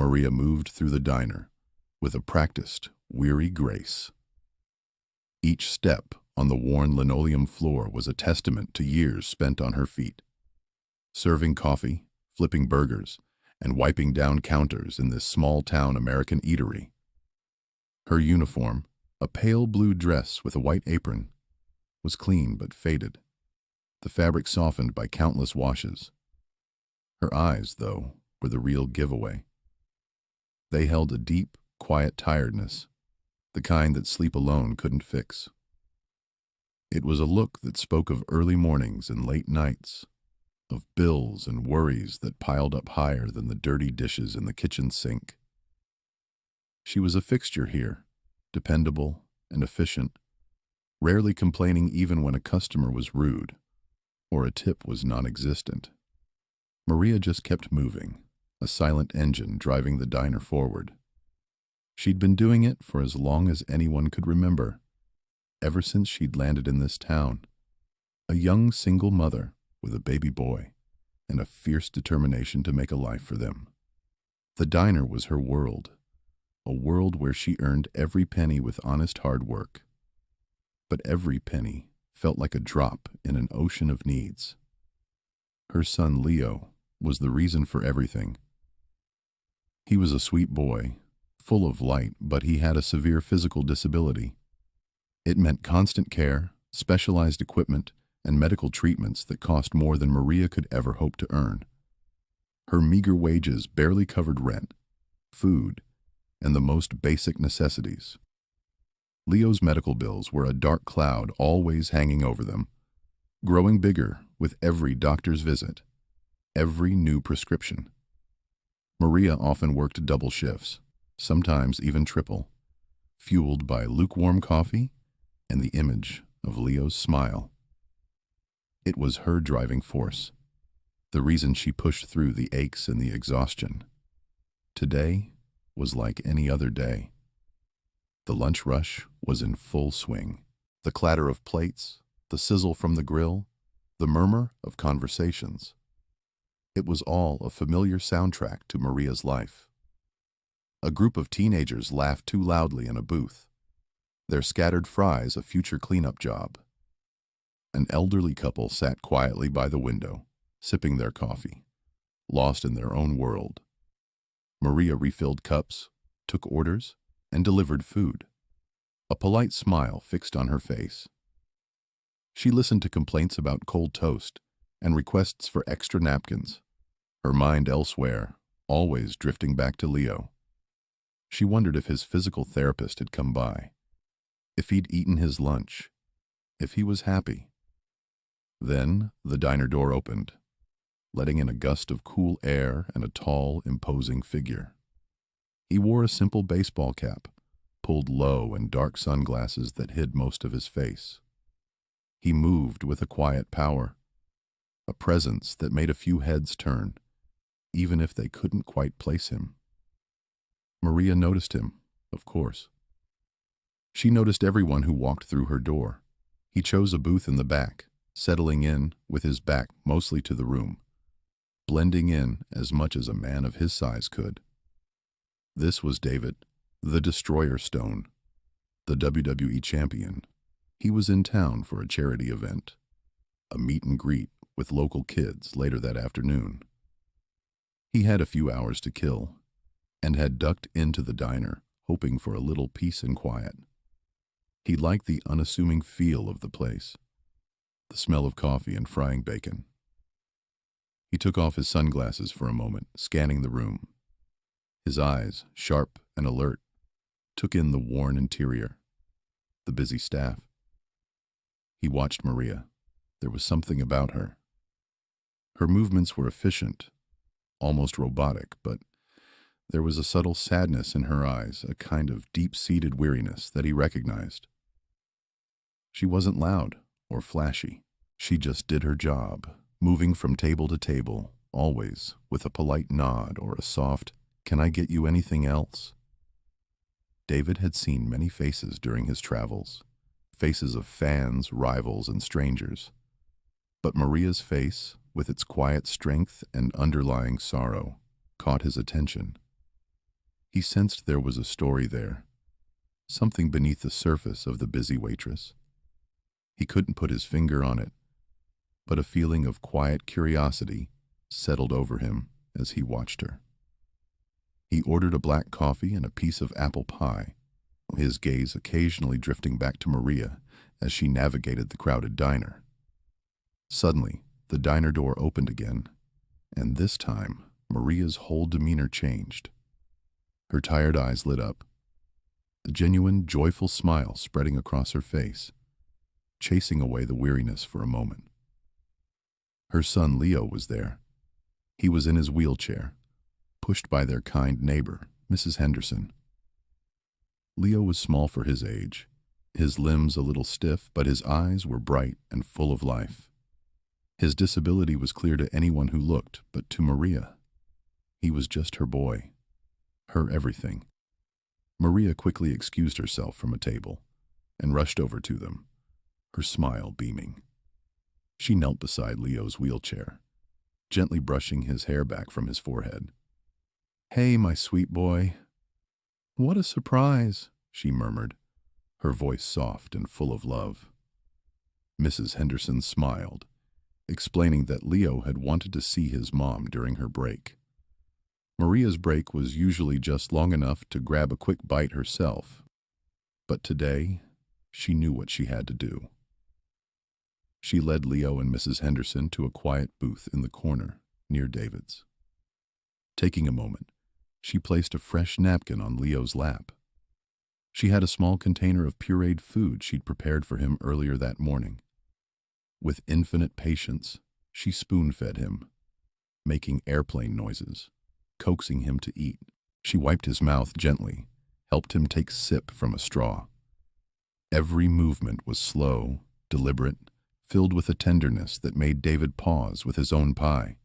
Maria moved through the diner with a practiced, weary grace. Each step on the worn linoleum floor was a testament to years spent on her feet, serving coffee, flipping burgers, and wiping down counters in this small-town American eatery. Her uniform, a pale blue dress with a white apron, was clean but faded, the fabric softened by countless washes. Her eyes, though, were the real giveaway. They held a deep, quiet tiredness, the kind that sleep alone couldn't fix. It was a look that spoke of early mornings and late nights, of bills and worries that piled up higher than the dirty dishes in the kitchen sink. She was a fixture here, dependable and efficient, rarely complaining even when a customer was rude or a tip was non-existent. Maria just kept moving, a silent engine driving the diner forward. She'd been doing it for as long as anyone could remember, ever since she'd landed in this town, a young single mother with a baby boy and a fierce determination to make a life for them. The diner was her world, a world where she earned every penny with honest hard work. But every penny felt like a drop in an ocean of needs. Her son Leo was the reason for everything. He was a sweet boy, full of light, but he had a severe physical disability. It meant constant care, specialized equipment, and medical treatments that cost more than Maria could ever hope to earn. Her meager wages barely covered rent, food, and the most basic necessities. Leo's medical bills were a dark cloud always hanging over them, growing bigger with every doctor's visit, every new prescription. Maria often worked double shifts, sometimes even triple, fueled by lukewarm coffee and the image of Leo's smile. It was her driving force, the reason she pushed through the aches and the exhaustion. Today was like any other day. The lunch rush was in full swing. The clatter of plates, the sizzle from the grill, the murmur of conversations. It was all a familiar soundtrack to Maria's life. A group of teenagers laughed too loudly in a booth, their scattered fries a future cleanup job. An elderly couple sat quietly by the window, sipping their coffee, lost in their own world. Maria refilled cups, took orders, and delivered food, a polite smile fixed on her face. She listened to complaints about cold toast and requests for extra napkins, her mind elsewhere, always drifting back to Leo. She wondered if his physical therapist had come by, if he'd eaten his lunch, if he was happy. Then the diner door opened, letting in a gust of cool air and a tall, imposing figure. He wore a simple baseball cap, pulled low, and dark sunglasses that hid most of his face. He moved with a quiet power, a presence that made a few heads turn, even if they couldn't quite place him. Maria noticed him, of course. She noticed everyone who walked through her door. He chose a booth in the back, settling in with his back mostly to the room, blending in as much as a man of his size could. This was David, the Destroyer Stone, the WWE champion. He was in town for a charity event, a meet and greet with local kids later that afternoon. He had a few hours to kill, and had ducked into the diner, hoping for a little peace and quiet. He liked the unassuming feel of the place, the smell of coffee and frying bacon. He took off his sunglasses for a moment, scanning the room. His eyes, sharp and alert, took in the worn interior, the busy staff. He watched Maria. There was something about her. Her movements were efficient, almost robotic, but there was a subtle sadness in her eyes, a kind of deep-seated weariness that he recognized. She wasn't loud or flashy. She just did her job, moving from table to table, always with a polite nod or a soft, "Can I get you anything else?" David had seen many faces during his travels, faces of fans, rivals, and strangers. But Maria's face, with its quiet strength and underlying sorrow, caught his attention. He sensed there was a story there, something beneath the surface of the busy waitress. He couldn't put his finger on it, but a feeling of quiet curiosity settled over him as he watched her. He ordered a black coffee and a piece of apple pie, his gaze occasionally drifting back to Maria as she navigated the crowded diner. Suddenly, the diner door opened again, and this time, Maria's whole demeanor changed. Her tired eyes lit up, a genuine, joyful smile spreading across her face, chasing away the weariness for a moment. Her son Leo was there. He was in his wheelchair, pushed by their kind neighbor, Mrs. Henderson. Leo was small for his age, his limbs a little stiff, but his eyes were bright and full of life. His disability was clear to anyone who looked, but to Maria, he was just her boy, her everything. Maria quickly excused herself from a table and rushed over to them, her smile beaming. She knelt beside Leo's wheelchair, gently brushing his hair back from his forehead. "Hey, my sweet boy." "What a surprise," she murmured, her voice soft and full of love. Mrs. Henderson smiled, explaining that Leo had wanted to see his mom during her break. Maria's break was usually just long enough to grab a quick bite herself, but today she knew what she had to do. She led Leo and Mrs. Henderson to a quiet booth in the corner near David's. Taking a moment, she placed a fresh napkin on Leo's lap. She had a small container of pureed food she'd prepared for him earlier that morning. With infinite patience, she spoon-fed him, making airplane noises, coaxing him to eat. She wiped his mouth gently, helped him take a sip from a straw. Every movement was slow, deliberate, filled with a tenderness that made David pause with his own pie.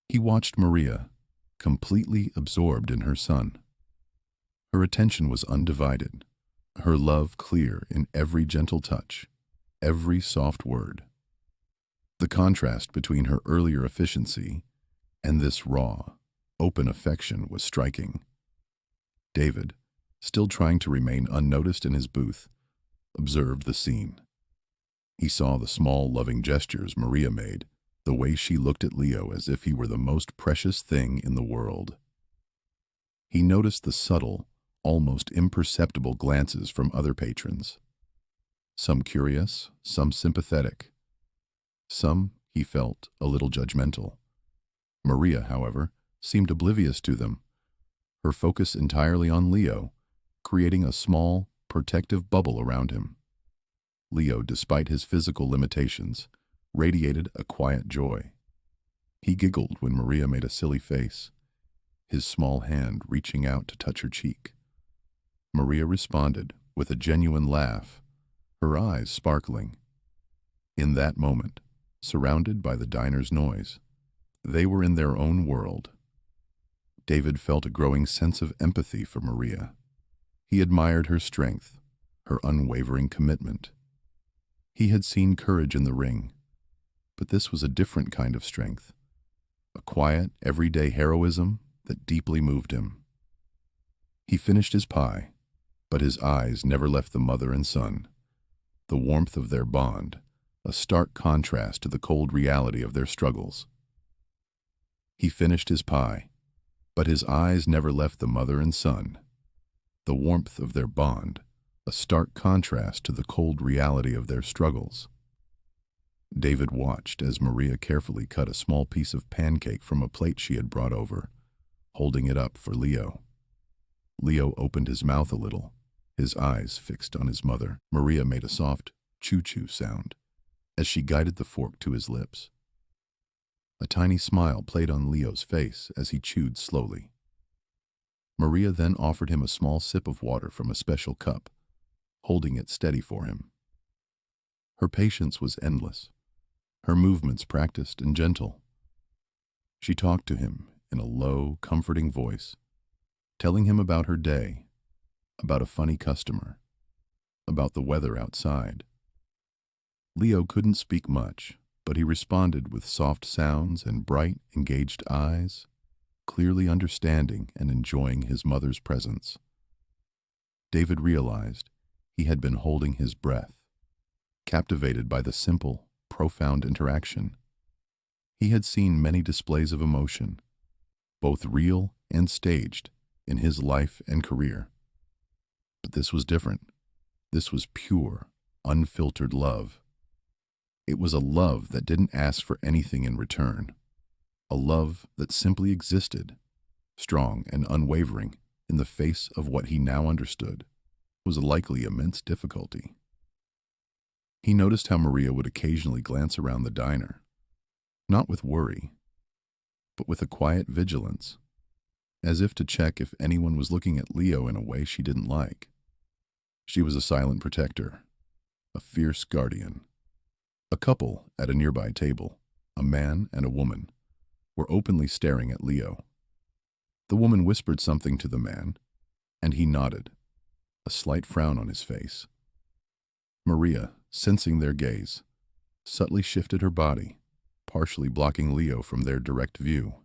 He watched Maria, completely absorbed in her son. Her attention was undivided, her love clear in every gentle touch, every soft word. The contrast between her earlier efficiency and this raw, open affection was striking. David, still trying to remain unnoticed in his booth, observed the scene. He saw the small, loving gestures Maria made, the way she looked at Leo as if he were the most precious thing in the world. He noticed the subtle, almost imperceptible glances from other patrons. Some curious, some sympathetic. Some, he felt, a little judgmental. Maria, however, seemed oblivious to them, her focus entirely on Leo, creating a small, protective bubble around him. Leo, despite his physical limitations, radiated a quiet joy. He giggled when Maria made a silly face, his small hand reaching out to touch her cheek. Maria responded with a genuine laugh, her eyes sparkling. In that moment, surrounded by the diner's noise, they were in their own world. David felt a growing sense of empathy for Maria. He admired her strength, her unwavering commitment. He had seen courage in the ring, but this was a different kind of strength, a quiet, everyday heroism that deeply moved him. He finished his pie, but his eyes never left the mother and son, the warmth of their bond, a stark contrast to the cold reality of their struggles. He finished his pie, but his eyes never left the mother and son, the warmth of their bond, a stark contrast to the cold reality of their struggles. David watched as Maria carefully cut a small piece of pancake from a plate she had brought over, holding it up for Leo. Leo opened his mouth a little, his eyes fixed on his mother. Maria made a soft choo-choo sound as she guided the fork to his lips. A tiny smile played on Leo's face as he chewed slowly. Maria then offered him a small sip of water from a special cup, holding it steady for him. Her patience was endless, her movements practiced and gentle. She talked to him in a low, comforting voice, telling him about her day, about a funny customer, about the weather outside. Leo couldn't speak much, but he responded with soft sounds and bright, engaged eyes. clearly understanding and enjoying his mother's presence. David realized he had been holding his breath, captivated by the simple, profound interaction. He had seen many displays of emotion, both real and staged, in his life and career. But this was different. This was pure, unfiltered love. It was a love that didn't ask for anything in return. A love that simply existed, strong and unwavering, in the face of what he now understood was likely immense difficulty. He noticed how Maria would occasionally glance around the diner, not with worry, but with a quiet vigilance, as if to check if anyone was looking at Leo in a way she didn't like. She was a silent protector, a fierce guardian. A couple at a nearby table, a man and a woman, were openly staring at Leo. The woman whispered something to the man, and he nodded, a slight frown on his face. Maria, sensing their gaze, subtly shifted her body, partially blocking Leo from their direct view.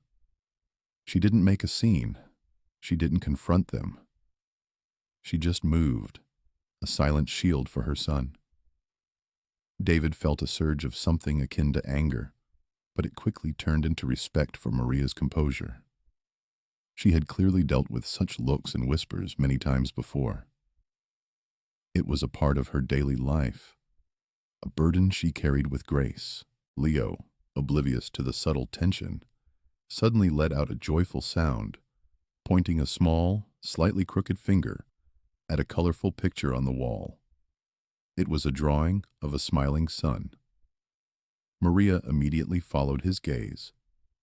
She didn't make a scene. She didn't confront them. She just moved, a silent shield for her son. David felt a surge of something akin to anger, but it quickly turned into respect for Maria's composure. She had clearly dealt with such looks and whispers many times before. It was a part of her daily life, a burden she carried with grace. Leo, oblivious to the subtle tension, suddenly let out a joyful sound, pointing a small, slightly crooked finger at a colorful picture on the wall. It was a drawing of a smiling sun. Maria immediately followed his gaze,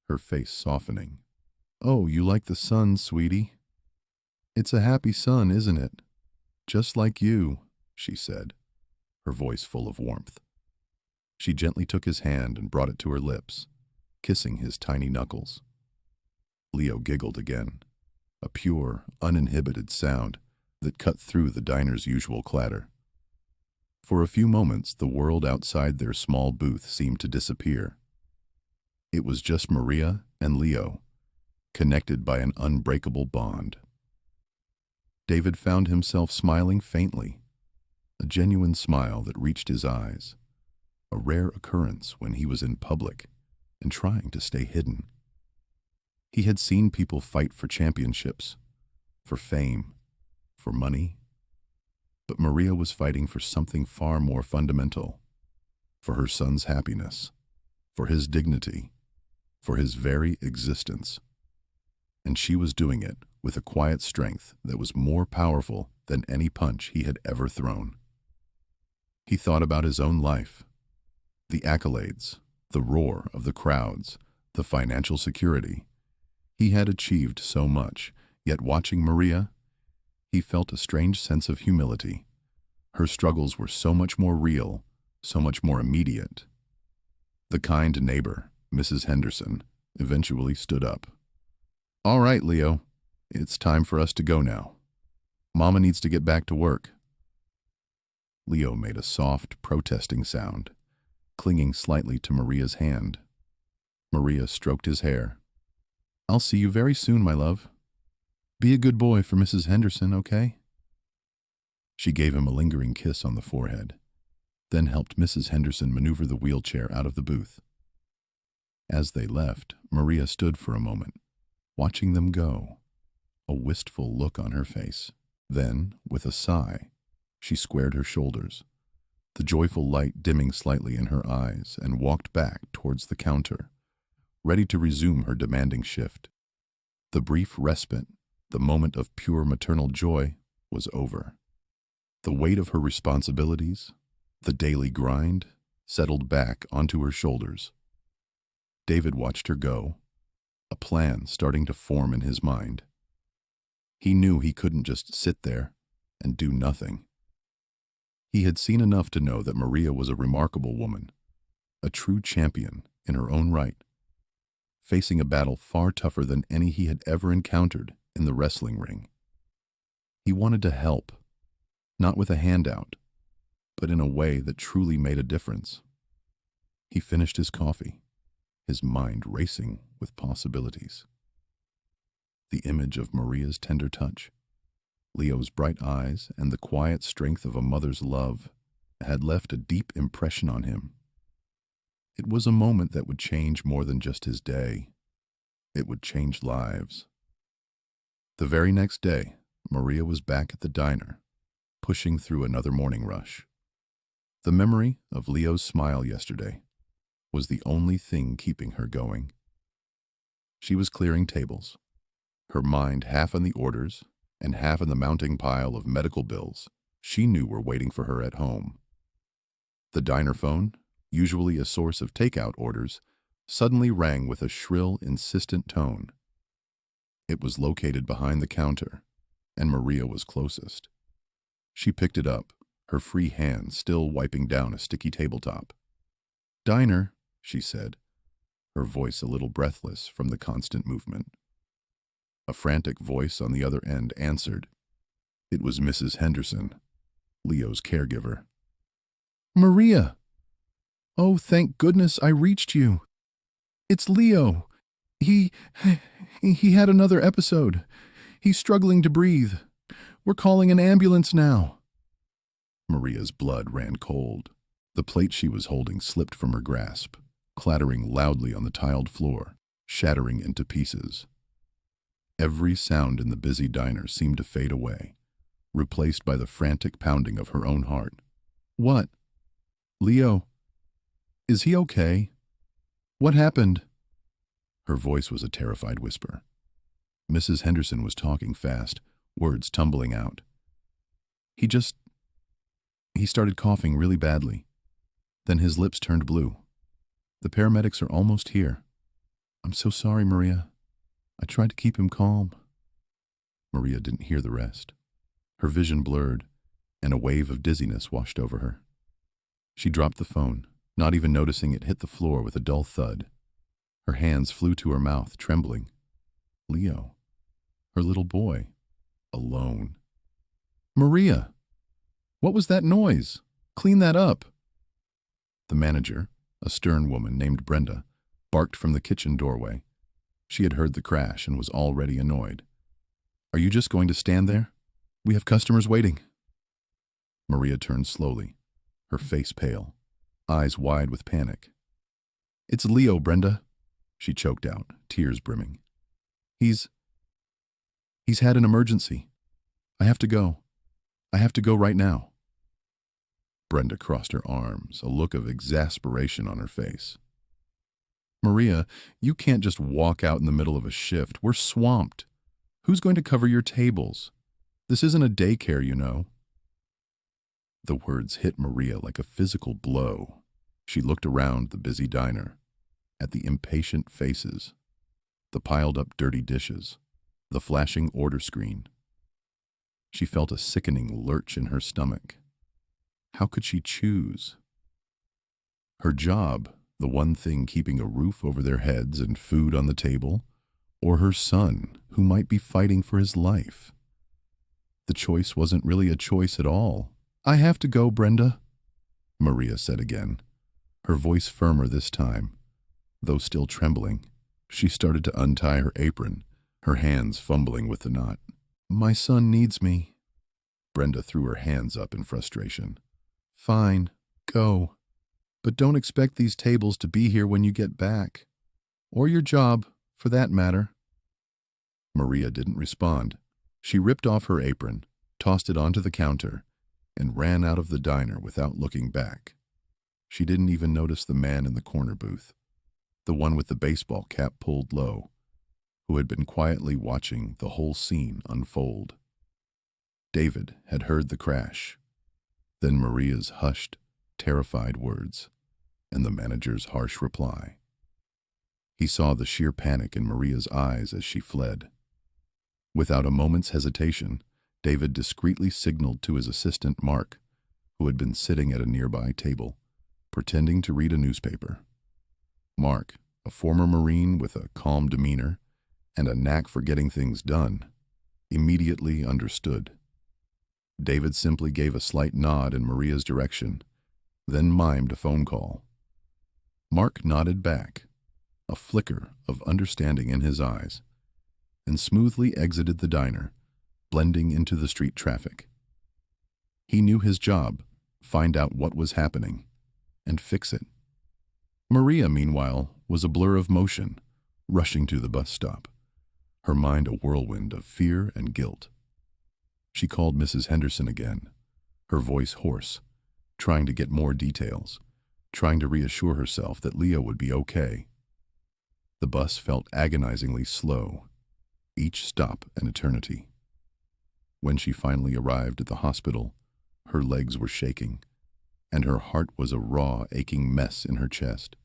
her face softening. "Oh, you like the sun, sweetie? It's a happy sun, isn't it? Just like you," she said, her voice full of warmth. She gently took his hand and brought it to her lips, kissing his tiny knuckles. Leo giggled again, a pure, uninhibited sound that cut through the diner's usual clatter. For a few moments, the world outside their small booth seemed to disappear. It was just Maria and Leo, connected by an unbreakable bond. David found himself smiling faintly, a genuine smile that reached his eyes, a rare occurrence when he was in public and trying to stay hidden. He had seen people fight for championships, for fame, for money, but Maria was fighting for something far more fundamental, for her son's happiness, for his dignity, for his very existence. And she was doing it with a quiet strength that was more powerful than any punch he had ever thrown. He thought about his own life, the accolades, the roar of the crowds, the financial security. He had achieved so much, yet watching Maria, he felt a strange sense of humility. Her struggles were so much more real, so much more immediate. The kind neighbor, Mrs. Henderson, eventually stood up. "All right, Leo, it's time for us to go now. Mama needs to get back to work." Leo made a soft, protesting sound, clinging slightly to Maria's hand. Maria stroked his hair. "I'll see you very soon, my love. Be a good boy for Mrs. Henderson, okay?" She gave him a lingering kiss on the forehead, then helped Mrs. Henderson maneuver the wheelchair out of the booth. As they left, Maria stood for a moment, watching them go, a wistful look on her face. Then, with a sigh, she squared her shoulders, the joyful light dimming slightly in her eyes, and walked back towards the counter, ready to resume her demanding shift. The brief respite, the moment of pure maternal joy, was over. The weight of her responsibilities, the daily grind, settled back onto her shoulders. David watched her go, a plan starting to form in his mind. He knew he couldn't just sit there and do nothing. He had seen enough to know that Maria was a remarkable woman, a true champion in her own right, facing a battle far tougher than any he had ever encountered in the wrestling ring. He wanted to help, not with a handout, but in a way that truly made a difference. He finished his coffee, his mind racing with possibilities. the image of Maria's tender touch. Leo's bright eyes and the quiet strength of a mother's love had left a deep impression on him. It was a moment that would change more than just his day. It would change lives. The very next day, Maria was back at the diner, pushing through another morning rush. The memory of Leo's smile yesterday was the only thing keeping her going. She was clearing tables, her mind half on the orders and half in the mounting pile of medical bills she knew were waiting for her at home. The diner phone, usually a source of takeout orders, suddenly rang with a shrill, insistent tone. It was located behind the counter, and Maria was closest. She picked it up, her free hand still wiping down a sticky tabletop. "Diner," she said, her voice a little breathless from the constant movement. A frantic voice on the other end answered. It was Mrs. Henderson, Leo's caregiver. "Maria! Oh, thank goodness I reached you. It's Leo. He had another episode. He's struggling to breathe. We're calling an ambulance now." Maria's blood ran cold. The plate she was holding slipped from her grasp, clattering loudly on the tiled floor, shattering into pieces. Every sound in the busy diner seemed to fade away, replaced by the frantic pounding of her own heart. "What? Leo? Is he okay? What happened?" Her voice was a terrified whisper. Mrs. Henderson was talking fast, words tumbling out. He started coughing really badly. Then his lips turned blue. The paramedics are almost here. I'm so sorry, Maria. I tried to keep him calm." Maria didn't hear the rest. Her vision blurred, and a wave of dizziness washed over her. She dropped the phone, not even noticing it hit the floor with a dull thud. Her hands flew to her mouth, trembling. Leo, her little boy, alone. "Maria! What was that noise? Clean that up." The manager, a stern woman named Brenda, barked from the kitchen doorway. She had heard the crash and was already annoyed. "Are you just going to stand there? We have customers waiting." Maria turned slowly, her face pale, eyes wide with panic. "It's Leo, Brenda," she choked out, tears brimming. He's had an emergency. I have to go. I have to go right now." Brenda crossed her arms, a look of exasperation on her face. "Maria, you can't just walk out in the middle of a shift. We're swamped. Who's going to cover your tables? This isn't a daycare, you know." The words hit Maria like a physical blow. She looked around the busy diner, at the impatient faces, the piled-up dirty dishes, the flashing order screen. She felt a sickening lurch in her stomach. How could she choose? Her job, the one thing keeping a roof over their heads and food on the table, or her son, who might be fighting for his life? The choice wasn't really a choice at all. "I have to go, Brenda," Maria said again, her voice firmer this time. Though still trembling, she started to untie her apron, her hands fumbling with the knot. "My son needs me." Brenda threw her hands up in frustration. "Fine, go. But don't expect these tables to be here when you get back. Or your job, for that matter." Maria didn't respond. She ripped off her apron, tossed it onto the counter, and ran out of the diner without looking back. She didn't even notice the man in the corner booth, the one with the baseball cap pulled low, who had been quietly watching the whole scene unfold. David had heard the crash, then Maria's hushed, terrified words, and the manager's harsh reply. He saw the sheer panic in Maria's eyes as she fled. Without a moment's hesitation, David discreetly signaled to his assistant, Mark, who had been sitting at a nearby table, pretending to read a newspaper. Mark, a former Marine with a calm demeanor and a knack for getting things done, immediately understood. David simply gave a slight nod in Maria's direction, then mimed a phone call. Mark nodded back, a flicker of understanding in his eyes, and smoothly exited the diner, blending into the street traffic. He knew his job: find out what was happening and fix it. Maria, meanwhile, was a blur of motion, rushing to the bus stop, her mind a whirlwind of fear and guilt. She called Mrs. Henderson again, her voice hoarse, trying to get more details, trying to reassure herself that Leo would be okay. The bus felt agonizingly slow, each stop an eternity. When she finally arrived at the hospital, her legs were shaking, and her heart was a raw, aching mess in her chest.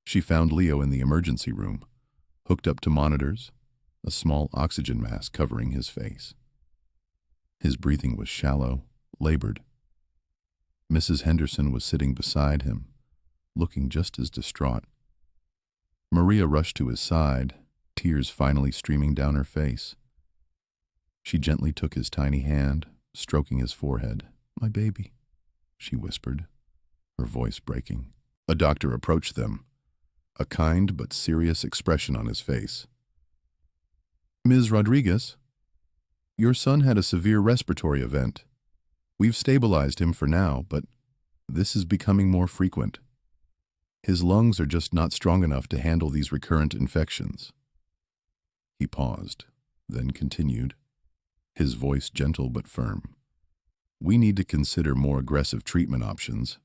She found Leo in the emergency room, hooked up to monitors, a small oxygen mask covering his face. His breathing was shallow, labored. Mrs. Henderson was sitting beside him, looking just as distraught. Maria rushed to his side, tears finally streaming down her face. She gently took his tiny hand, stroking his forehead. "My baby," she whispered, her voice breaking. A doctor approached them, a kind but serious expression on his face. "Ms. Rodriguez, your son had a severe respiratory event. We've stabilized him for now, but this is becoming more frequent. His lungs are just not strong enough to handle these recurrent infections." He paused, then continued, his voice gentle but firm. "We need to consider more aggressive treatment options.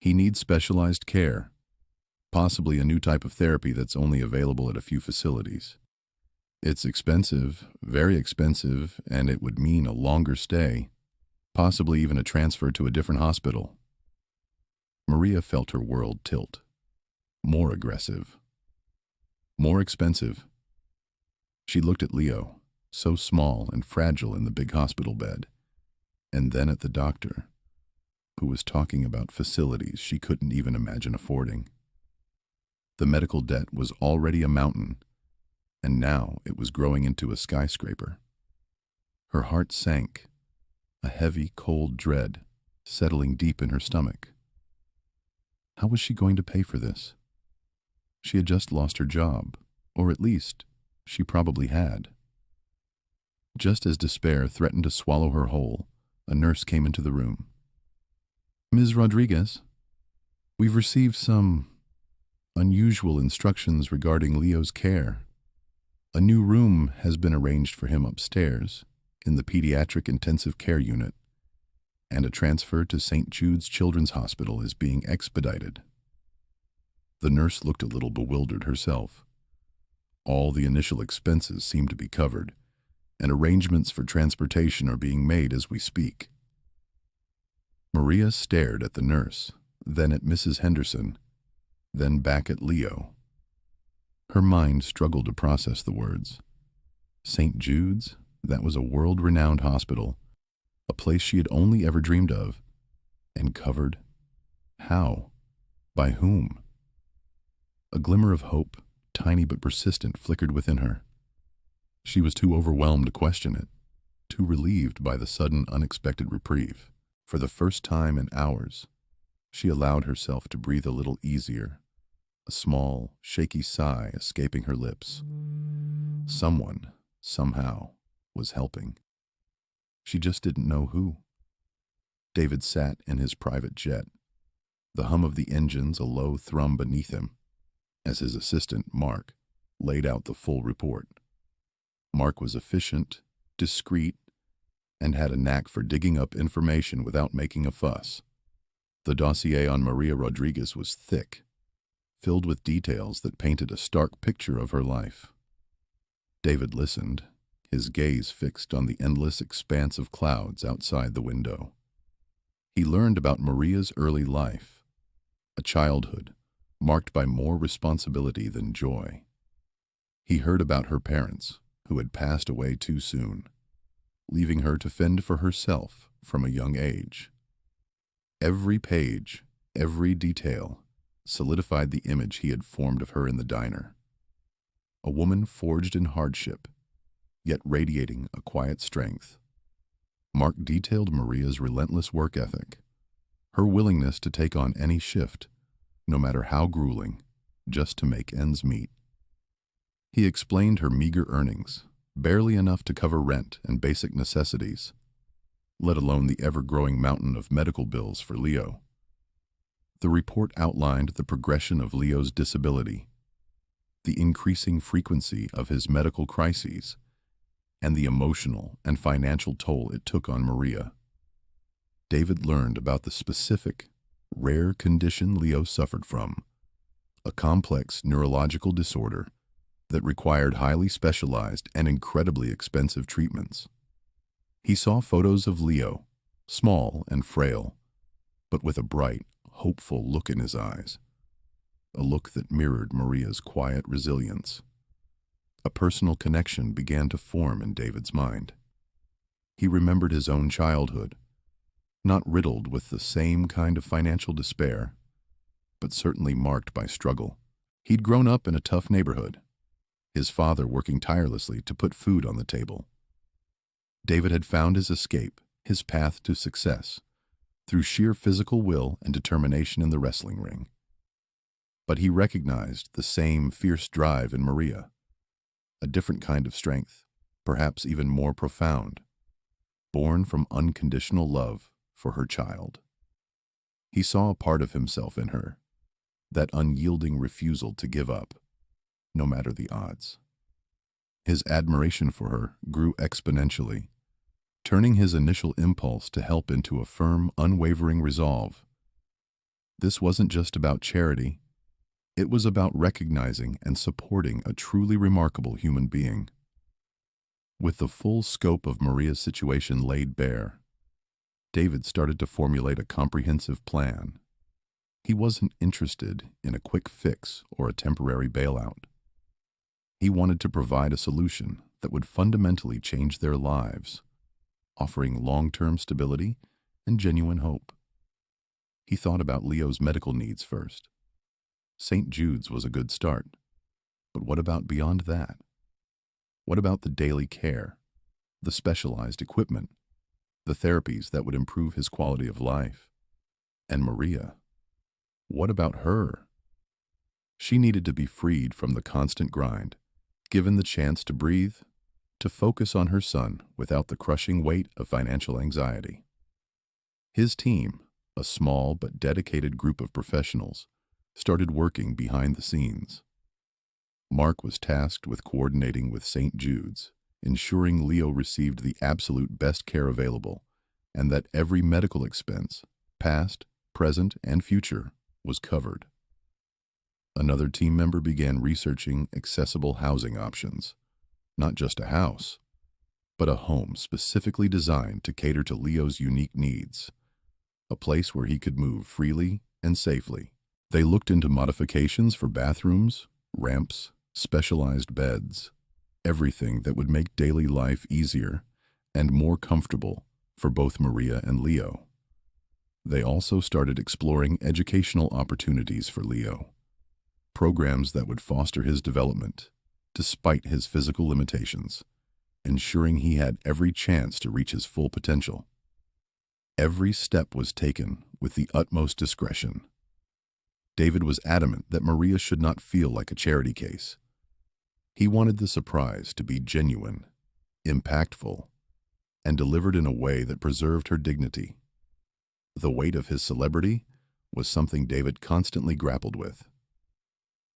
He needs specialized care, possibly a new type of therapy that's only available at a few facilities. It's expensive, very expensive, and it would mean a longer stay, possibly even a transfer to a different hospital." Maria felt her world tilt. More aggressive. More expensive. She looked at Leo, so small and fragile in the big hospital bed, and then at the doctor, who was talking about facilities she couldn't even imagine affording. The medical debt was already a mountain, and now it was growing into a skyscraper. Her heart sank, a heavy, cold dread settling deep in her stomach. How was she going to pay for this? She had just lost her job, or at least she probably had. Just as despair threatened to swallow her whole, a nurse came into the room. "Ms. Rodriguez, we've received some unusual instructions regarding Leo's care. A new room has been arranged for him upstairs in the pediatric intensive care unit, and a transfer to St. Jude's Children's Hospital is being expedited." The nurse looked a little bewildered herself. All the initial expenses seem to be covered, and arrangements for transportation are being made as we speak. Maria stared at the nurse, then at Mrs. Henderson, then back at Leo. Her mind struggled to process the words. St. Jude's? That was a world-renowned hospital, a place she had only ever dreamed of. And covered? How? By whom? A glimmer of hope, tiny but persistent, flickered within her. She was too overwhelmed to question it, too relieved by the sudden, unexpected reprieve. For the first time in hours, she allowed herself to breathe a little easier, a small, shaky sigh escaping her lips. Someone, somehow, was helping. She just didn't know who. David sat in his private jet, the hum of the engines a low thrum beneath him, as his assistant, Mark, laid out the full report. Mark was efficient, discreet, and had a knack for digging up information without making a fuss. The dossier on Maria Rodriguez was thick, filled with details that painted a stark picture of her life. David listened, his gaze fixed on the endless expanse of clouds outside the window. He learned about Maria's early life, a childhood marked by more responsibility than joy. He heard about her parents, who had passed away too soon, leaving her to fend for herself from a young age. Every page, every detail, solidified the image he had formed of her in the diner. A woman forged in hardship, yet radiating a quiet strength. Mark detailed Maria's relentless work ethic, her willingness to take on any shift, no matter how grueling, just to make ends meet. He explained her meager earnings, barely enough to cover rent and basic necessities, let alone the ever-growing mountain of medical bills for Leo. The report outlined the progression of Leo's disability, the increasing frequency of his medical crises, and the emotional and financial toll it took on Maria. David learned about the specific, rare condition Leo suffered from, a complex neurological disorder that required highly specialized and incredibly expensive treatments. He saw photos of Leo, small and frail, but with a bright, hopeful look in his eyes, a look that mirrored Maria's quiet resilience. A personal connection began to form in David's mind. He remembered his own childhood, not riddled with the same kind of financial despair, but certainly marked by struggle. He'd grown up in a tough neighborhood, his father working tirelessly to put food on the table. David had found his escape, his path to success, through sheer physical will and determination in the wrestling ring. But he recognized the same fierce drive in Maria, a different kind of strength, perhaps even more profound, born from unconditional love for her child. He saw a part of himself in her, that unyielding refusal to give up, no matter the odds. His admiration for her grew exponentially, turning his initial impulse to help into a firm, unwavering resolve. This wasn't just about charity. It was about recognizing and supporting a truly remarkable human being. With the full scope of Maria's situation laid bare, David started to formulate a comprehensive plan. He wasn't interested in a quick fix or a temporary bailout. He wanted to provide a solution that would fundamentally change their lives, offering long-term stability and genuine hope. He thought about Leo's medical needs first. St. Jude's was a good start, but what about beyond that? What about the daily care, the specialized equipment, the therapies that would improve his quality of life? And Maria, what about her? She needed to be freed from the constant grind, given the chance to breathe, to focus on her son without the crushing weight of financial anxiety. His team, a small but dedicated group of professionals, started working behind the scenes. Mark was tasked with coordinating with St. Jude's, ensuring Leo received the absolute best care available, and that every medical expense, past, present, and future, was covered. Another team member began researching accessible housing options, not just a house, but a home specifically designed to cater to Leo's unique needs, a place where he could move freely and safely. They looked into modifications for bathrooms, ramps, specialized beds, everything that would make daily life easier and more comfortable for both Maria and Leo. They also started exploring educational opportunities for Leo, programs that would foster his development despite his physical limitations, ensuring he had every chance to reach his full potential. Every step was taken with the utmost discretion. David was adamant that Maria should not feel like a charity case. He wanted the surprise to be genuine, impactful, and delivered in a way that preserved her dignity. The weight of his celebrity was something David constantly grappled with.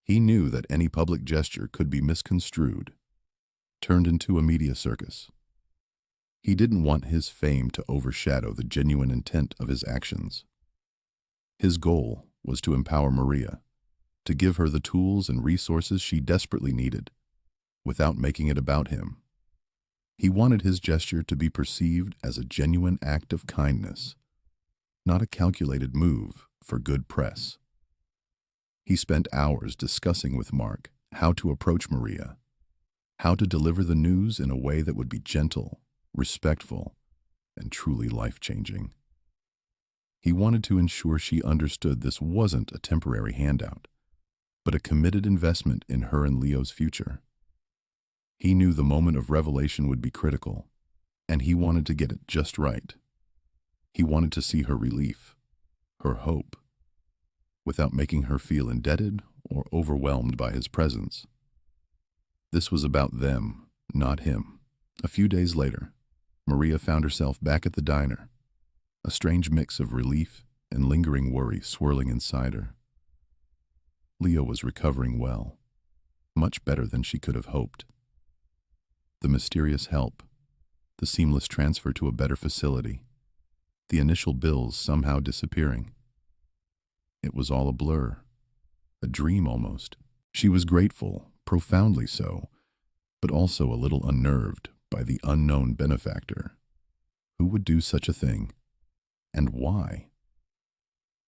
He knew that any public gesture could be misconstrued, turned into a media circus. He didn't want his fame to overshadow the genuine intent of his actions. His goal was to empower Maria, to give her the tools and resources she desperately needed, without making it about him. He wanted his gesture to be perceived as a genuine act of kindness, not a calculated move for good press. He spent hours discussing with Mark how to approach Maria, how to deliver the news in a way that would be gentle, respectful, and truly life-changing. He wanted to ensure she understood this wasn't a temporary handout, but a committed investment in her and Leo's future. He knew the moment of revelation would be critical, and he wanted to get it just right. He wanted to see her relief, her hope, without making her feel indebted or overwhelmed by his presence. This was about them, not him. A few days later, Maria found herself back at the diner, a strange mix of relief and lingering worry swirling inside her. Leo was recovering well, much better than she could have hoped. The mysterious help, the seamless transfer to a better facility, the initial bills somehow disappearing. It was all a blur, a dream almost. She was grateful, profoundly so, but also a little unnerved by the unknown benefactor. Who would do such a thing, and why?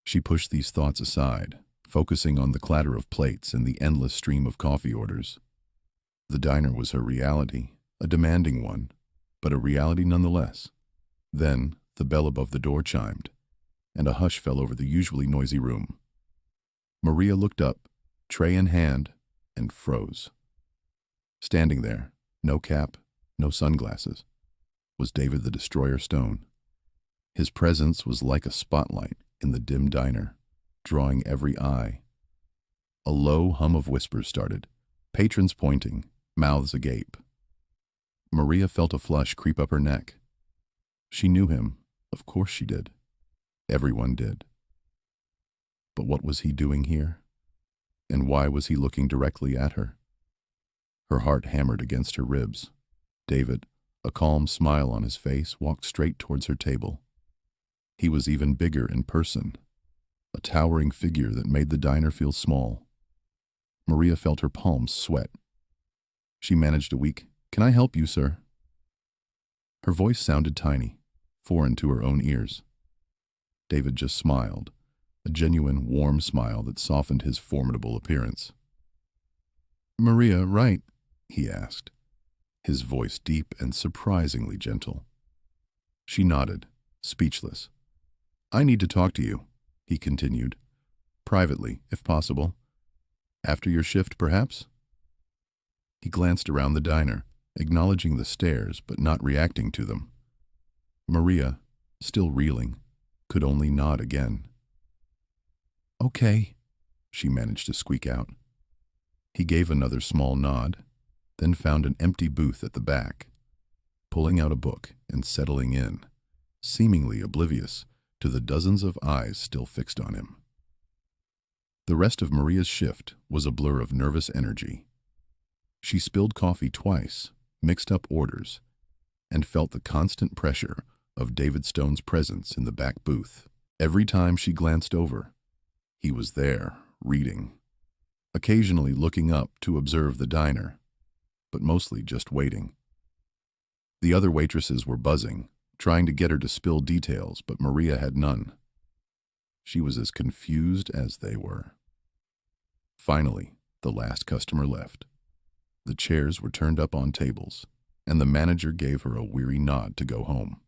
She pushed these thoughts aside, focusing on the clatter of plates and the endless stream of coffee orders. The diner was her reality, a demanding one, but a reality nonetheless. Then the bell above the door chimed, and a hush fell over the usually noisy room. Maria looked up, tray in hand, and froze. Standing there, no cap, no sunglasses, was David the Destroyer Stone. His presence was like a spotlight in the dim diner, drawing every eye. A low hum of whispers started, patrons pointing, mouths agape. Maria felt a flush creep up her neck. She knew him, of course she did. Everyone did. But what was he doing here? And why was he looking directly at her? Her heart hammered against her ribs. David, a calm smile on his face, walked straight towards her table. He was even bigger in person, a towering figure that made the diner feel small. Maria felt her palms sweat. She managed a weak, "Can I help you, sir?" Her voice sounded tiny, foreign to her own ears. David just smiled, a genuine, warm smile that softened his formidable appearance. "Maria, right?" he asked, his voice deep and surprisingly gentle. She nodded, speechless. "I need to talk to you," he continued. "Privately, if possible. After your shift, perhaps?" He glanced around the diner, acknowledging the stares but not reacting to them. Maria, still reeling, could only nod again. "Okay," she managed to squeak out. He gave another small nod, then found an empty booth at the back, pulling out a book and settling in, seemingly oblivious to the dozens of eyes still fixed on him. The rest of Maria's shift was a blur of nervous energy. She spilled coffee twice, mixed up orders, and felt the constant pressure of David Stone's presence in the back booth. Every time she glanced over, he was there, reading, occasionally looking up to observe the diner, but mostly just waiting. The other waitresses were buzzing, trying to get her to spill details, but Maria had none. She was as confused as they were. Finally, the last customer left. The chairs were turned up on tables, and the manager gave her a weary nod to go home.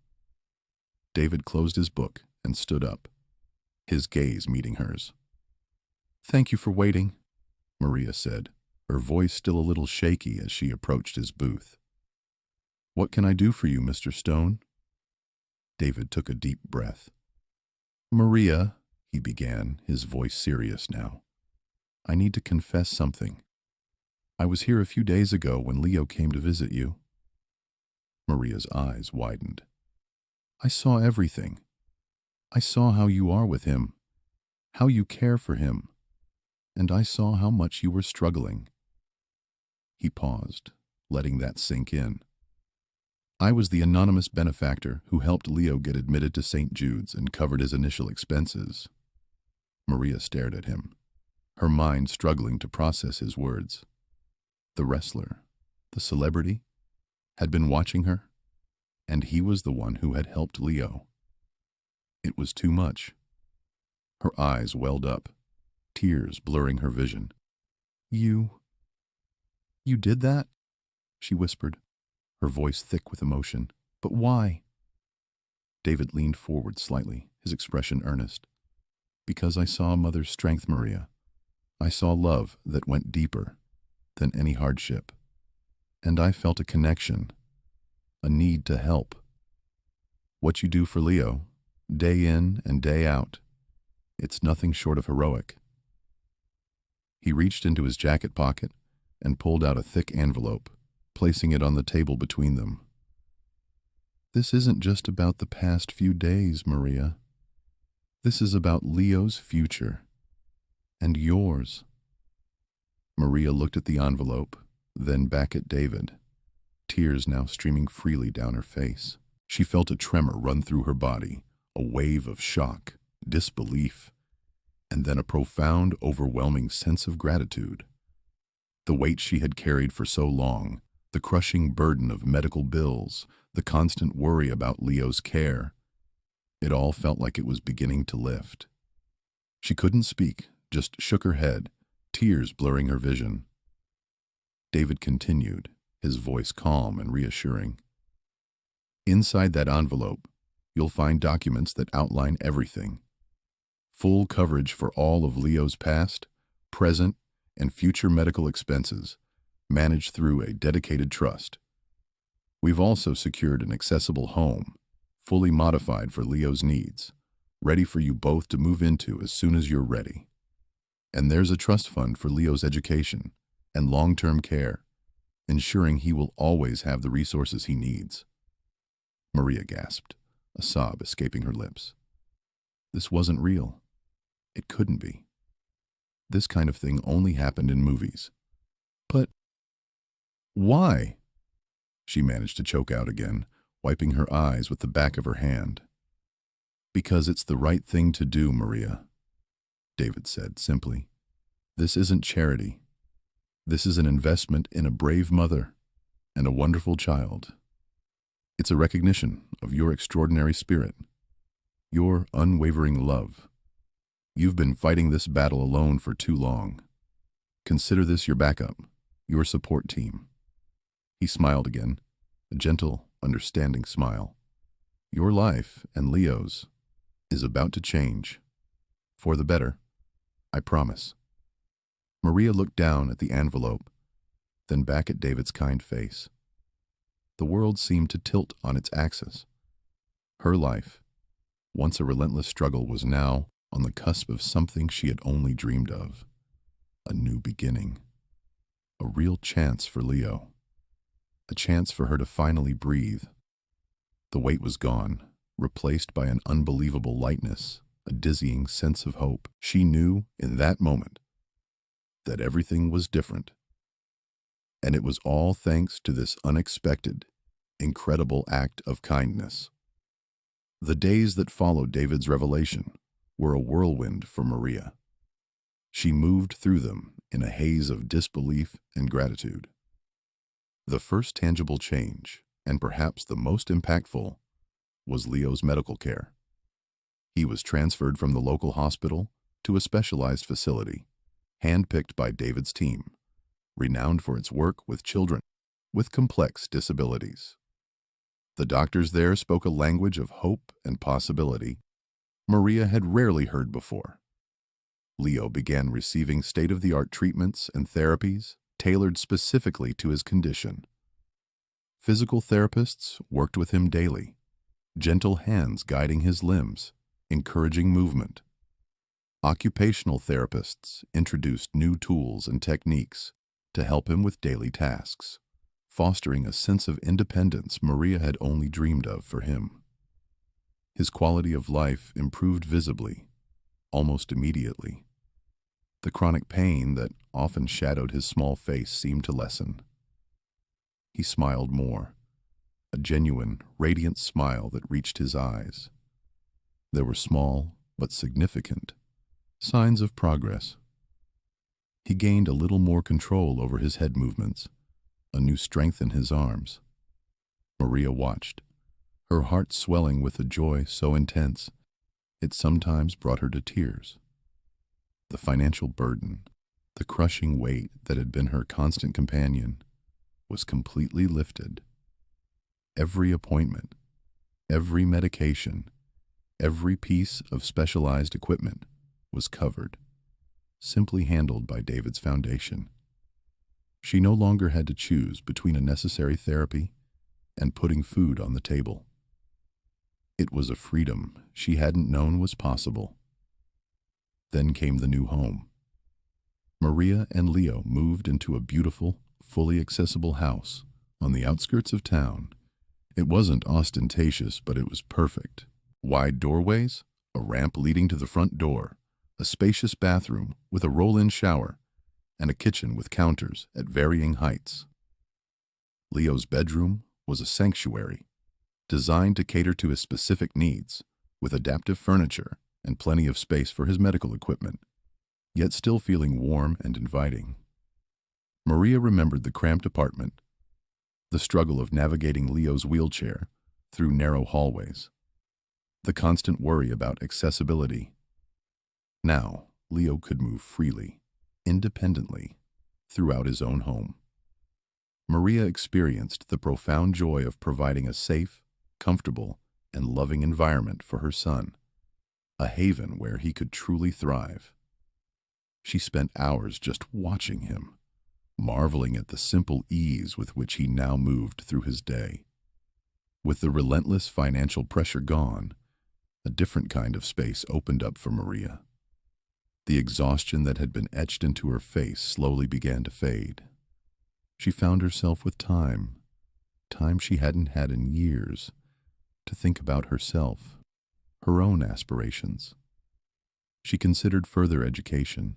David closed his book and stood up, his gaze meeting hers. "Thank you for waiting," Maria said, her voice still a little shaky as she approached his booth. "What can I do for you, Mr. Stone?" David took a deep breath. "Maria," he began, his voice serious now, "I need to confess something. I was here a few days ago when Leo came to visit you." Maria's eyes widened. "I saw everything. I saw how you are with him, how you care for him, and I saw how much you were struggling." He paused, letting that sink in. "I was the anonymous benefactor who helped Leo get admitted to St. Jude's and covered his initial expenses." Maria stared at him, her mind struggling to process his words. The wrestler, the celebrity, had been watching her, and he was the one who had helped Leo. It was too much. Her eyes welled up, tears blurring her vision. You did that?" she whispered, her voice thick with emotion. "But why?" David leaned forward slightly, his expression earnest. "Because I saw a mother's strength, Maria. I saw love that went deeper than any hardship. And I felt a connection, a need to help. What you do for Leo, day in and day out, it's nothing short of heroic." He reached into his jacket pocket and pulled out a thick envelope, placing it on the table between them. "This isn't just about the past few days, Maria. This is about Leo's future. And yours." Maria looked at the envelope, then back at David, tears now streaming freely down her face. She felt a tremor run through her body, a wave of shock, disbelief, and then a profound, overwhelming sense of gratitude. The weight she had carried for so long, the crushing burden of medical bills, the constant worry about Leo's care, it all felt like it was beginning to lift. She couldn't speak, just shook her head, tears blurring her vision. David continued, his voice calm and reassuring. "Inside that envelope, you'll find documents that outline everything. Full coverage for all of Leo's past, present, and future medical expenses, managed through a dedicated trust. We've also secured an accessible home, fully modified for Leo's needs, ready for you both to move into as soon as you're ready. And there's a trust fund for Leo's education and long-term care, ensuring he will always have the resources he needs." Maria gasped, a sob escaping her lips. This wasn't real. It couldn't be. This kind of thing only happened in movies. But why? She managed to choke out again, wiping her eyes with the back of her hand. "Because it's the right thing to do, Maria," David said simply. "This isn't charity. This is an investment in a brave mother and a wonderful child. It's a recognition of your extraordinary spirit, your unwavering love. You've been fighting this battle alone for too long. Consider this your backup, your support team." He smiled again, a gentle, understanding smile. "Your life and Leo's is about to change. For the better, I promise." Maria looked down at the envelope, then back at David's kind face. The world seemed to tilt on its axis. Her life, once a relentless struggle, was now on the cusp of something she had only dreamed of. A new beginning. A real chance for Leo. A chance for her to finally breathe. The weight was gone, replaced by an unbelievable lightness, a dizzying sense of hope. She knew in that moment that everything was different. And it was all thanks to this unexpected, incredible act of kindness. The days that followed David's revelation were a whirlwind for Maria. She moved through them in a haze of disbelief and gratitude. The first tangible change, and perhaps the most impactful, was Leo's medical care. He was transferred from the local hospital to a specialized facility, handpicked by David's team, renowned for its work with children with complex disabilities. The doctors there spoke a language of hope and possibility Maria had rarely heard before. Leo began receiving state-of-the-art treatments and therapies tailored specifically to his condition. Physical therapists worked with him daily, gentle hands guiding his limbs, encouraging movement. Occupational therapists introduced new tools and techniques to help him with daily tasks, fostering a sense of independence Maria had only dreamed of for him. His quality of life improved visibly, almost immediately. The chronic pain that often shadowed his small face seemed to lessen. He smiled more, a genuine, radiant smile that reached his eyes. There were small, but significant, signs of progress. He gained a little more control over his head movements, a new strength in his arms. Maria watched, her heart swelling with a joy so intense it sometimes brought her to tears. The financial burden, the crushing weight that had been her constant companion, was completely lifted. Every appointment, every medication, every piece of specialized equipment was covered, simply handled by David's foundation. She no longer had to choose between a necessary therapy and putting food on the table. It was a freedom she hadn't known was possible. Then came the new home. Maria and Leo moved into a beautiful, fully accessible house on the outskirts of town. It wasn't ostentatious, but it was perfect. Wide doorways, a ramp leading to the front door, a spacious bathroom with a roll-in shower, and a kitchen with counters at varying heights. Leo's bedroom was a sanctuary, designed to cater to his specific needs, with adaptive furniture and plenty of space for his medical equipment, yet still feeling warm and inviting. Maria remembered the cramped apartment, the struggle of navigating Leo's wheelchair through narrow hallways, the constant worry about accessibility. Now, Leo could move freely, independently, throughout his own home. Maria experienced the profound joy of providing a safe, comfortable, and loving environment for her son, a haven where he could truly thrive. She spent hours just watching him, marveling at the simple ease with which he now moved through his day. With the relentless financial pressure gone, a different kind of space opened up for Maria. The exhaustion that had been etched into her face slowly began to fade. She found herself with time she hadn't had in years, to think about herself, her own aspirations. She considered further education,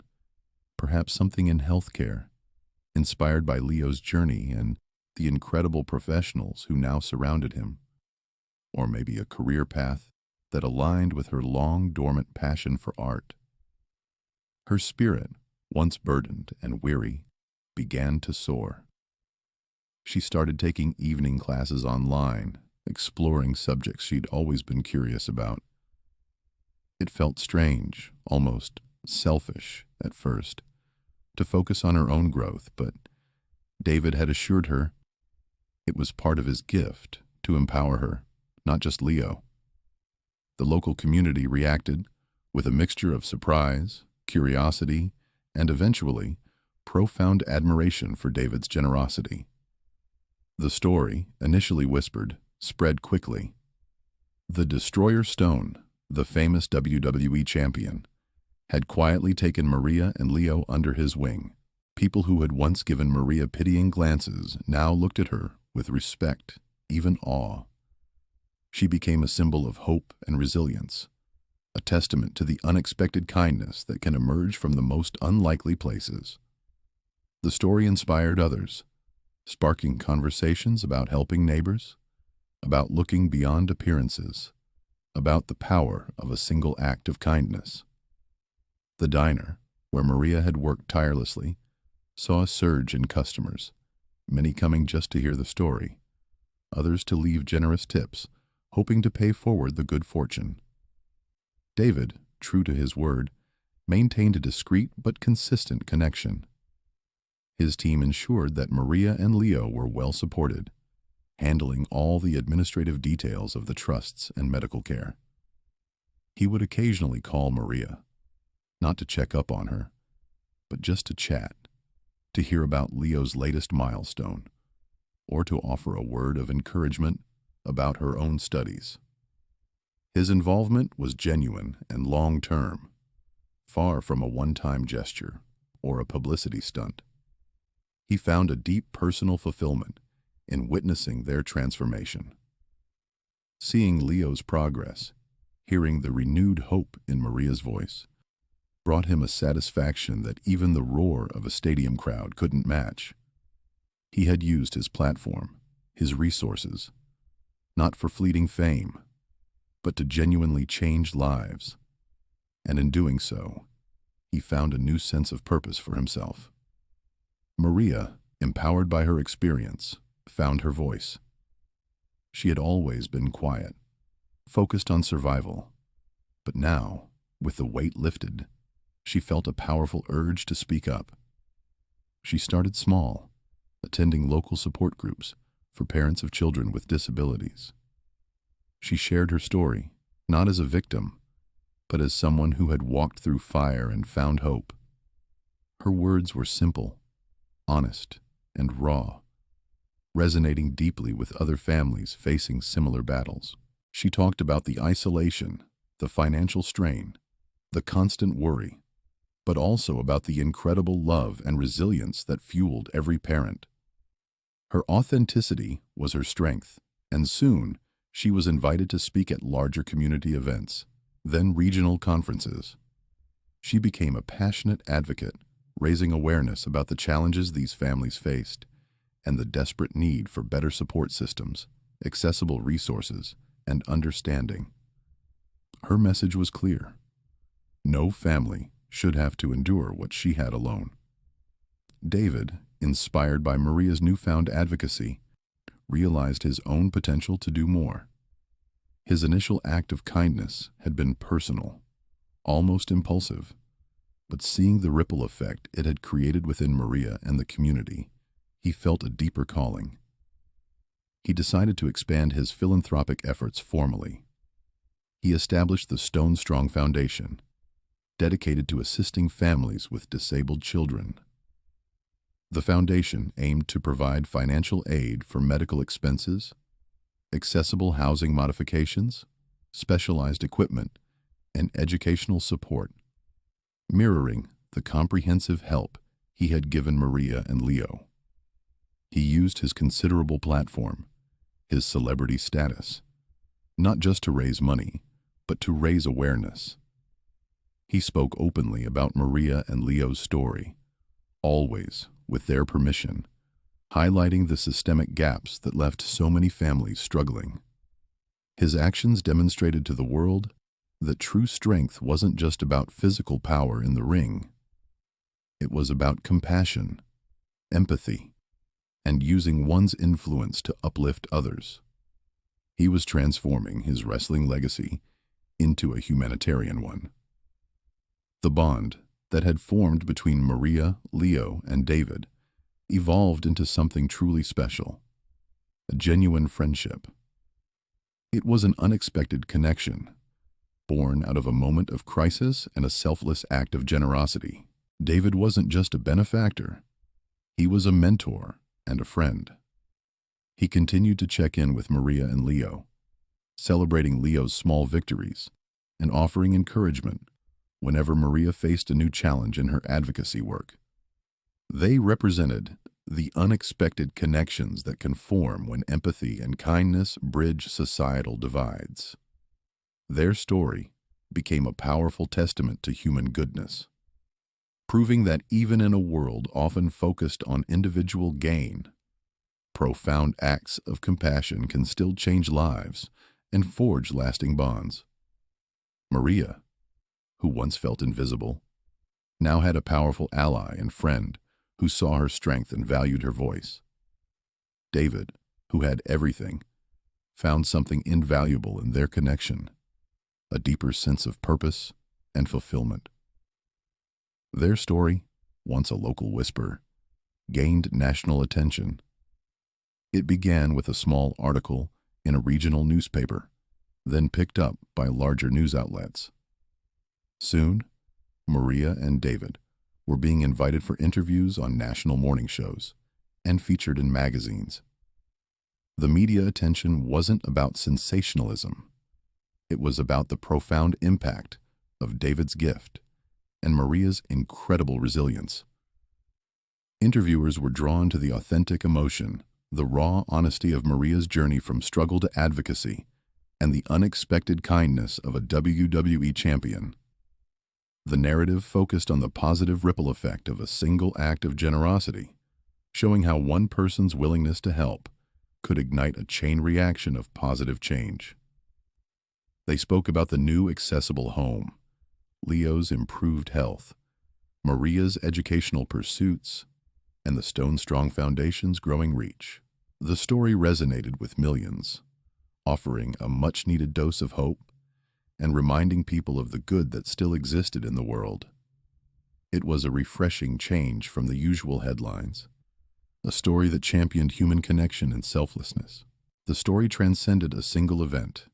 perhaps something in healthcare, inspired by Leo's journey and the incredible professionals who now surrounded him, or maybe a career path that aligned with her long-dormant passion for art. Her spirit, once burdened and weary, began to soar. She started taking evening classes online, exploring subjects she'd always been curious about. It felt strange, almost selfish at first, to focus on her own growth, but David had assured her it was part of his gift to empower her, not just Leo. The local community reacted with a mixture of surprise, curiosity, and eventually profound admiration for David's generosity. The story, initially whispered, spread quickly. The Destroyer Stone, the famous WWE champion, had quietly taken Maria and Leo under his wing. People who had once given Maria pitying glances now looked at her with respect, even awe. She became a symbol of hope and resilience, a testament to the unexpected kindness that can emerge from the most unlikely places. The story inspired others, sparking conversations about helping neighbors, about looking beyond appearances, about the power of a single act of kindness. The diner, where Maria had worked tirelessly, saw a surge in customers, many coming just to hear the story, others to leave generous tips, hoping to pay forward the good fortune. David, true to his word, maintained a discreet but consistent connection. His team ensured that Maria and Leo were well supported, handling all the administrative details of the trusts and medical care. He would occasionally call Maria, not to check up on her, but just to chat, to hear about Leo's latest milestone, or to offer a word of encouragement about her own studies. His involvement was genuine and long-term, far from a one-time gesture or a publicity stunt. He found a deep personal fulfillment in witnessing their transformation. Seeing Leo's progress, hearing the renewed hope in Maria's voice, brought him a satisfaction that even the roar of a stadium crowd couldn't match. He had used his platform, his resources, not for fleeting fame, but to genuinely change lives. And in doing so, he found a new sense of purpose for himself. Maria, empowered by her experience, found her voice. She had always been quiet, focused on survival, but now, with the weight lifted, she felt a powerful urge to speak up. She started small, attending local support groups for parents of children with disabilities. She shared her story, not as a victim, but as someone who had walked through fire and found hope. Her words were simple, honest, and raw, resonating deeply with other families facing similar battles. She talked about the isolation, the financial strain, the constant worry, but also about the incredible love and resilience that fueled every parent. Her authenticity was her strength, and soon she was invited to speak at larger community events, then regional conferences. She became a passionate advocate, raising awareness about the challenges these families faced and the desperate need for better support systems, accessible resources, and understanding. Her message was clear. No family should have to endure what she had alone. David, inspired by Maria's newfound advocacy, realized his own potential to do more. His initial act of kindness had been personal, almost impulsive, but seeing the ripple effect it had created within Maria and the community, he felt a deeper calling. He decided to expand his philanthropic efforts formally. He established the Stone Strong Foundation, dedicated to assisting families with disabled children. The foundation aimed to provide financial aid for medical expenses, accessible housing modifications, specialized equipment, and educational support, mirroring the comprehensive help he had given Maria and Leo. He used his considerable platform, his celebrity status, not just to raise money, but to raise awareness. He spoke openly about Maria and Leo's story, always with their permission, highlighting the systemic gaps that left so many families struggling. His actions demonstrated to the world that true strength wasn't just about physical power in the ring. It was about compassion, empathy, and using one's influence to uplift others. He was transforming his wrestling legacy into a humanitarian one. The bond that had formed between Maria, Leo, and David evolved into something truly special, a genuine friendship. It was an unexpected connection, born out of a moment of crisis and a selfless act of generosity. David wasn't just a benefactor, he was a mentor and a friend. He continued to check in with Maria and Leo, celebrating Leo's small victories and offering encouragement whenever Maria faced a new challenge in her advocacy work. They represented the unexpected connections that can form when empathy and kindness bridge societal divides. Their story became a powerful testament to human goodness, proving that even in a world often focused on individual gain, profound acts of compassion can still change lives and forge lasting bonds. Maria, who once felt invisible, now had a powerful ally and friend who saw her strength and valued her voice. David, who had everything, found something invaluable in their connection, a deeper sense of purpose and fulfillment. Their story, once a local whisper, gained national attention. It began with a small article in a regional newspaper, then picked up by larger news outlets. Soon, Maria and David were being invited for interviews on national morning shows and featured in magazines. The media attention wasn't about sensationalism. It was about the profound impact of David's gift and Maria's incredible resilience. Interviewers were drawn to the authentic emotion, the raw honesty of Maria's journey from struggle to advocacy, and the unexpected kindness of a WWE champion. The narrative focused on the positive ripple effect of a single act of generosity, showing how one person's willingness to help could ignite a chain reaction of positive change. They spoke about the new accessible home, Leo's improved health, Maria's educational pursuits, and the Stone Strong Foundation's growing reach. The story resonated with millions, offering a much-needed dose of hope and reminding people of the good that still existed in the world. It was a refreshing change from the usual headlines, a story that championed human connection and selflessness. The story transcended a single event,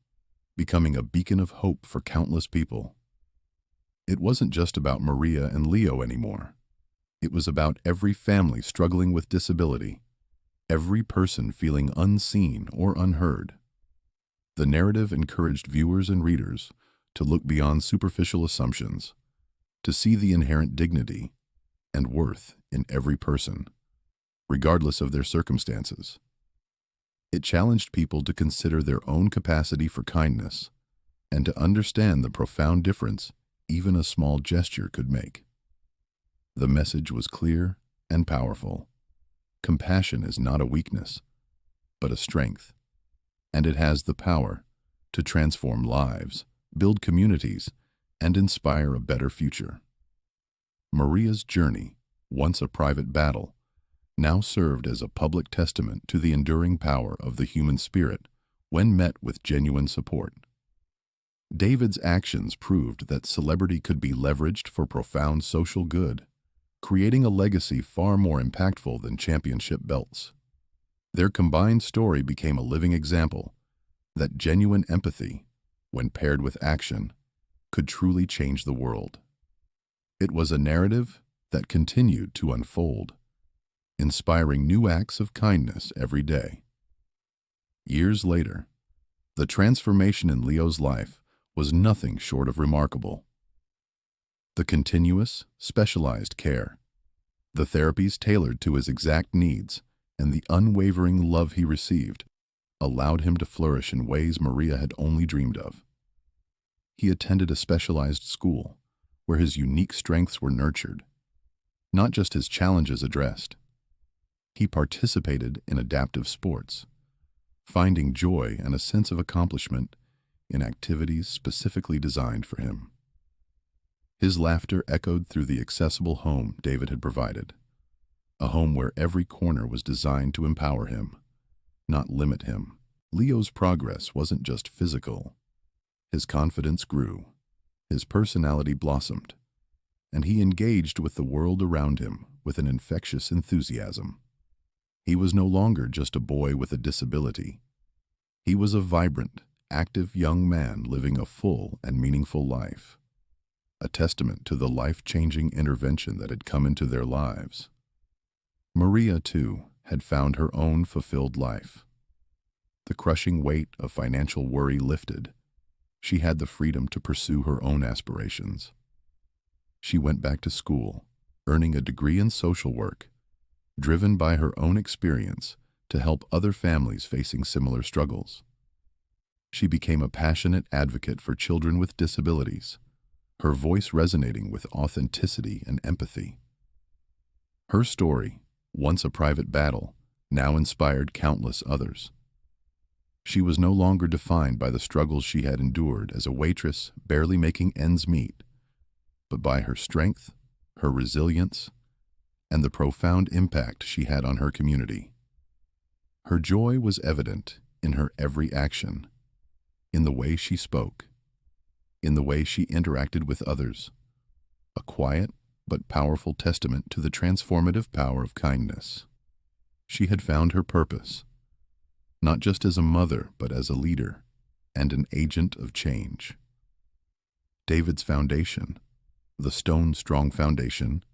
becoming a beacon of hope for countless people. It wasn't just about Maria and Leo anymore. It was about every family struggling with disability, every person feeling unseen or unheard. The narrative encouraged viewers and readers to look beyond superficial assumptions, to see the inherent dignity and worth in every person, regardless of their circumstances. It challenged people to consider their own capacity for kindness and to understand the profound difference even a small gesture could make. The message was clear and powerful. Compassion is not a weakness, but a strength, and it has the power to transform lives, build communities, and inspire a better future. Maria's journey, once a private battle, now served as a public testament to the enduring power of the human spirit when met with genuine support. David's actions proved that celebrity could be leveraged for profound social good, creating a legacy far more impactful than championship belts. Their combined story became a living example that genuine empathy, when paired with action, could truly change the world. It was a narrative that continued to unfold, inspiring new acts of kindness every day. Years later, the transformation in Leo's life was nothing short of remarkable. The continuous, specialized care, the therapies tailored to his exact needs, and the unwavering love he received allowed him to flourish in ways Maria had only dreamed of. He attended a specialized school where his unique strengths were nurtured, not just his challenges addressed. He participated in adaptive sports, finding joy and a sense of accomplishment in activities specifically designed for him. His laughter echoed through the accessible home David had provided, a home where every corner was designed to empower him, not limit him. Leo's progress wasn't just physical. His confidence grew, his personality blossomed, and he engaged with the world around him with an infectious enthusiasm. He was no longer just a boy with a disability. He was a vibrant, active young man living a full and meaningful life, a testament to the life-changing intervention that had come into their lives. Maria, too, had found her own fulfilled life. The crushing weight of financial worry lifted. She had the freedom to pursue her own aspirations. She went back to school, earning a degree in social work, driven by her own experience to help other families facing similar struggles. She became a passionate advocate for children with disabilities, her voice resonating with authenticity and empathy. Her story, once a private battle, now inspired countless others. She was no longer defined by the struggles she had endured as a waitress barely making ends meet, but by her strength, her resilience, and the profound impact she had on her community. Her joy was evident in her every action, in the way she spoke, in the way she interacted with others, a quiet but powerful testament to the transformative power of kindness. She had found her purpose, not just as a mother, but as a leader and an agent of change. David's foundation, the stone-strong foundation,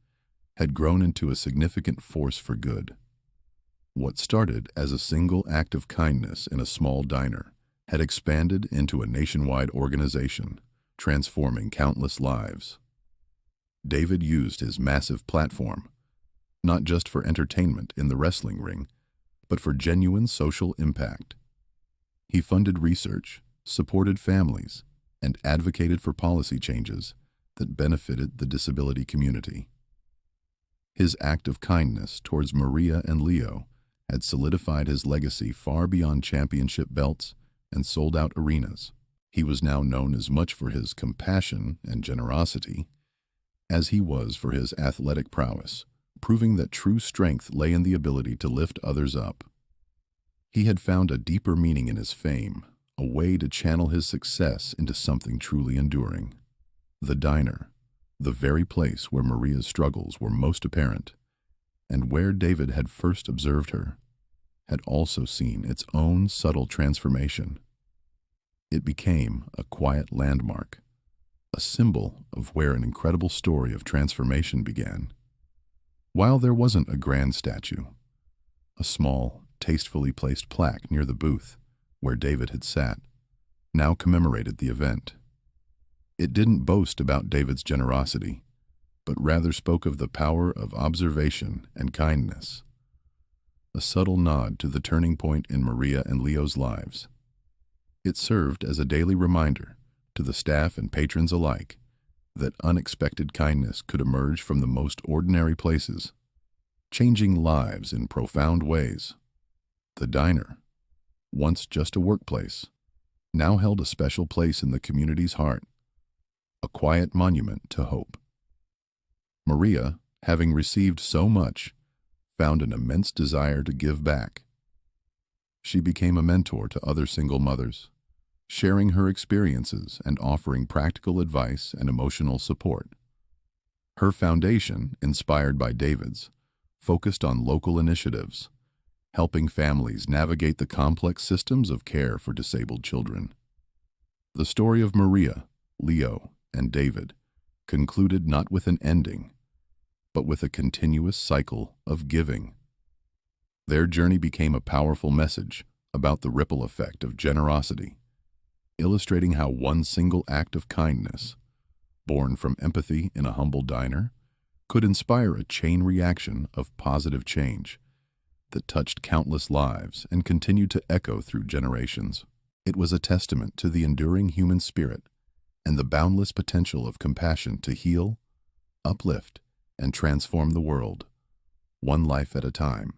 had grown into a significant force for good. What started as a single act of kindness in a small diner had expanded into a nationwide organization, transforming countless lives. David used his massive platform, not just for entertainment in the wrestling ring, but for genuine social impact. He funded research, supported families, and advocated for policy changes that benefited the disability community. His act of kindness towards Maria and Leo had solidified his legacy far beyond championship belts and sold-out arenas. He was now known as much for his compassion and generosity as he was for his athletic prowess, proving that true strength lay in the ability to lift others up. He had found a deeper meaning in his fame, a way to channel his success into something truly enduring. The diner, the very place where Maria's struggles were most apparent, and where David had first observed her, had also seen its own subtle transformation. It became a quiet landmark, a symbol of where an incredible story of transformation began. While there wasn't a grand statue, a small, tastefully placed plaque near the booth where David had sat now commemorated the event. It didn't boast about David's generosity, but rather spoke of the power of observation and kindness, a subtle nod to the turning point in Maria and Leo's lives. It served as a daily reminder to the staff and patrons alike that unexpected kindness could emerge from the most ordinary places, changing lives in profound ways. The diner, once just a workplace, now held a special place in the community's heart, a quiet monument to hope. Maria, having received so much, found an immense desire to give back. She became a mentor to other single mothers, sharing her experiences and offering practical advice and emotional support. Her foundation, inspired by David's, focused on local initiatives, helping families navigate the complex systems of care for disabled children. The story of Maria, Leo, and David concluded not with an ending, but with a continuous cycle of giving. Their journey became a powerful message about the ripple effect of generosity, illustrating how one single act of kindness, born from empathy in a humble diner, could inspire a chain reaction of positive change that touched countless lives and continued to echo through generations. It was a testament to the enduring human spirit and the boundless potential of compassion to heal, uplift, and transform the world, one life at a time.